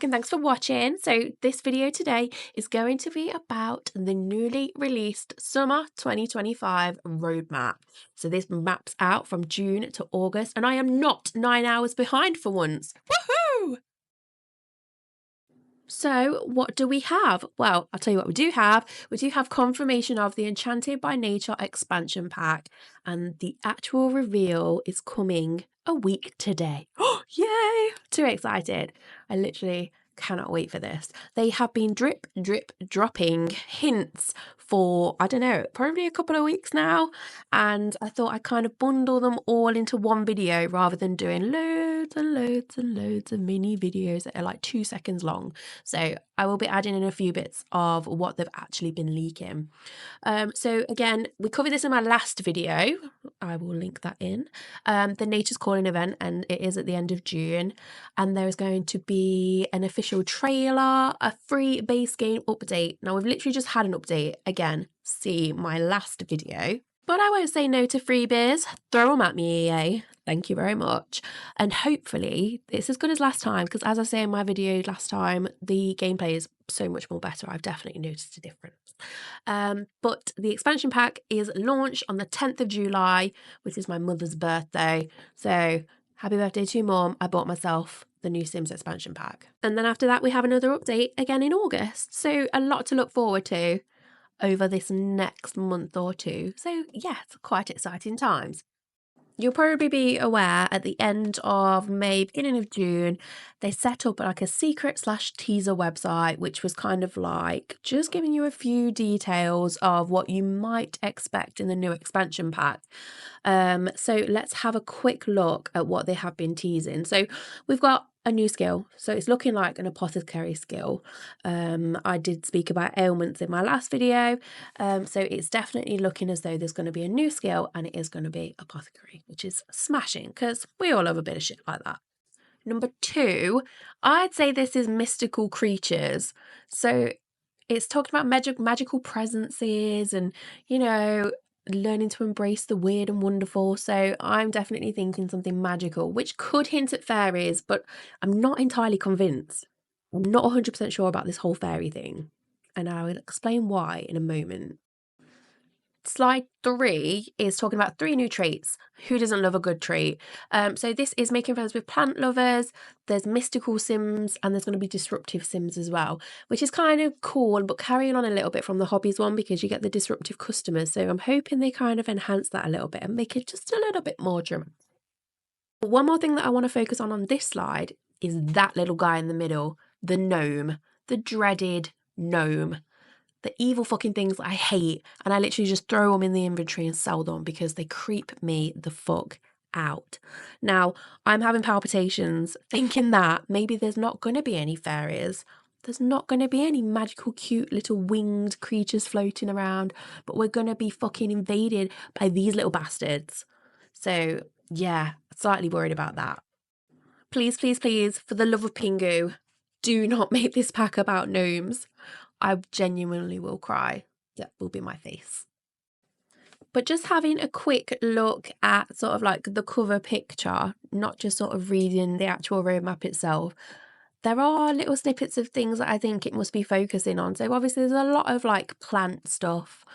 and thanks for watching. So this video today is going to be about the newly released summer 2025 roadmap. So this maps out from June to August, and I am not 9 hours behind for once. Woohoo! So what do we have? Well, I'll tell you what we do have. We do have confirmation of the Enchanted by Nature expansion pack, and the actual reveal is coming a week today. Oh, yay! Too excited. I literally cannot wait for this. They have been drip, dropping hints for, I don't know, probably a couple of weeks now. And I thought I'd kind of bundle them all into one video rather than doing loads and loads and loads of mini videos that are like 2 seconds long. So I will be adding in a few bits of what they've actually been leaking. So again, we covered this in my last video. I will link that in. The Nature's Calling event, and it is at the end of June. And there's going to be an official trailer, a free base game update. Now we've literally just had an update. Again, see my last video. But I won't say no to freebies. Throw them at me, EA. Thank you very much. And hopefully it's as good as last time, because as I say in my video last time, the gameplay is so much more better. I've definitely noticed a difference. But the expansion pack is launched on the 10th of July, which is my mother's birthday. So happy birthday to Mum. I bought myself the new Sims expansion pack. And then after that, we have another update again in August. So a lot to look forward to over this next month or two. So yeah, it's quite exciting times. You'll probably be aware at the end of May, beginning of June, they set up like a secret/teaser website, which was kind of like just giving you a few details of what you might expect in the new expansion pack. So let's have a quick look at what they have been teasing. So we've got a new skill. So it's looking like an apothecary skill. I did speak about ailments in my last video. So it's definitely looking as though there's going to be a new skill, and it is going to be apothecary, which is smashing because we all love a bit of shit like that. Number 2, I'd say this is mystical creatures. So it's talking about magical presences and, you know, learning to embrace the weird and wonderful. So I'm definitely thinking something magical, which could hint at fairies, but I'm not entirely convinced. I'm not 100% sure about this whole fairy thing, and I will explain why in a moment. Slide 3 is talking about 3 new traits. Who doesn't love a good trait? So this is making friends with plant lovers. There's mystical Sims, and there's going to be disruptive Sims as well, which is kind of cool, but carrying on a little bit from the hobbies one, because you get the disruptive customers. So I'm hoping they kind of enhance that a little bit and make it just a little bit more dramatic. One more thing that I want to focus on this slide is that little guy in the middle, the gnome, the dreaded gnome. The evil fucking things I hate, and I literally just throw them in the inventory and sell them because they creep me the fuck out. Now, I'm having palpitations thinking that maybe there's not going to be any fairies. There's not going to be any magical, cute little winged creatures floating around, but we're going to be fucking invaded by these little bastards. So, yeah, slightly worried about that. Please, please, please, for the love of Pingu, do not make this pack about gnomes. I genuinely will cry. That will be my face. But just having a quick look at sort of like the cover picture, not just sort of reading the actual roadmap itself, there are little snippets of things that I think it must be focusing on. So obviously there's a lot of like plant stuff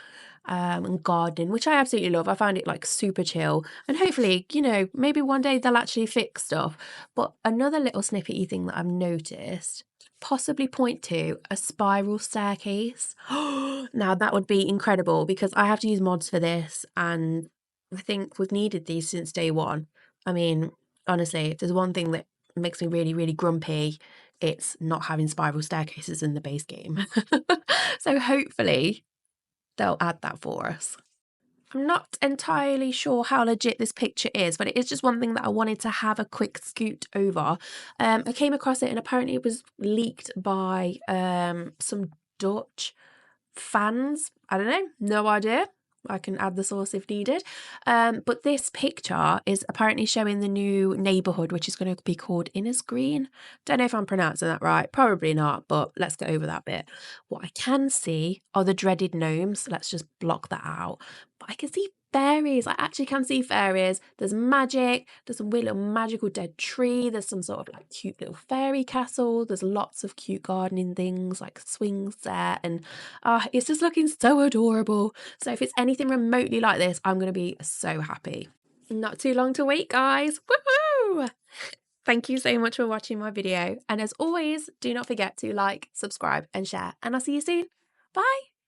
and gardening, which I absolutely love. I find it like super chill, and hopefully, you know, maybe one day they'll actually fix stuff. But another little snippety thing that I've noticed possibly point to a spiral staircase. Now that would be incredible, because I have to use mods for this, and I think we've needed these since day one. I mean, honestly, if there's one thing that makes me really, really grumpy, it's not having spiral staircases in the base game. So hopefully they'll add that for us. I'm not entirely sure how legit this picture is, but it is just one thing that I wanted to have a quick scoot over. I came across it, and apparently it was leaked by some Dutch fans. I don't know, no idea. I can add the source if needed. But this picture is apparently showing the new neighbourhood, which is going to be called Innis Green. Don't know if I'm pronouncing that right. Probably not, but let's go over that bit. What I can see are the dreaded gnomes. Let's just block that out. But I can see fairies. I actually can see fairies. There's magic. There's some weird little magical dead tree. There's some sort of like cute little fairy castle. There's lots of cute gardening things like swings there. And it's just looking so adorable. So if it's anything remotely like this, I'm going to be so happy. Not too long to wait, guys. Woohoo! Thank you so much for watching my video. And as always, do not forget to like, subscribe and share. And I'll see you soon. Bye.